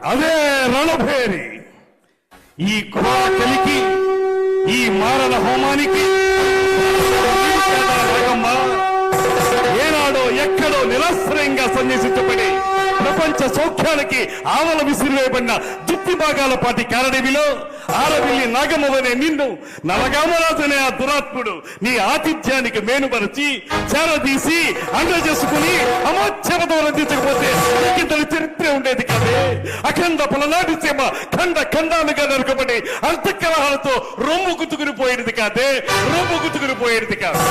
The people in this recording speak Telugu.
అదే రణభేరి. ఈ కలికి, ఈ మారణ హోమానికి ఏనాడో ఎక్కడో నిరాశ్రయంగా సన్యాసించబడి ప్రపంచ సౌఖ్యానికి ఆవల విసిరివేయబడిన దుత్తి భాగాల పాటి కారడవిలో ఆరవిల్లి నాగమ్మవనే నిన్ను నలగామరాజనే ఆ దురాత్ముడు నీ ఆతిథ్యానికి మేనుపరిచి చేరదీసి అండ చేసుకుని అమోచ్ఛవతో రందించకపోతే ఇంతటి చరిత్ర ఉండేది కాదే. అఖండ పలనాటి సీమ ఖండ ఖండాలుగా నరుకబడి అంతఃకలహాలతో రొమ్ము గుతుకుని పోయేది కాదే, రొమ్ము గుతుకుని పోయేది కాదు.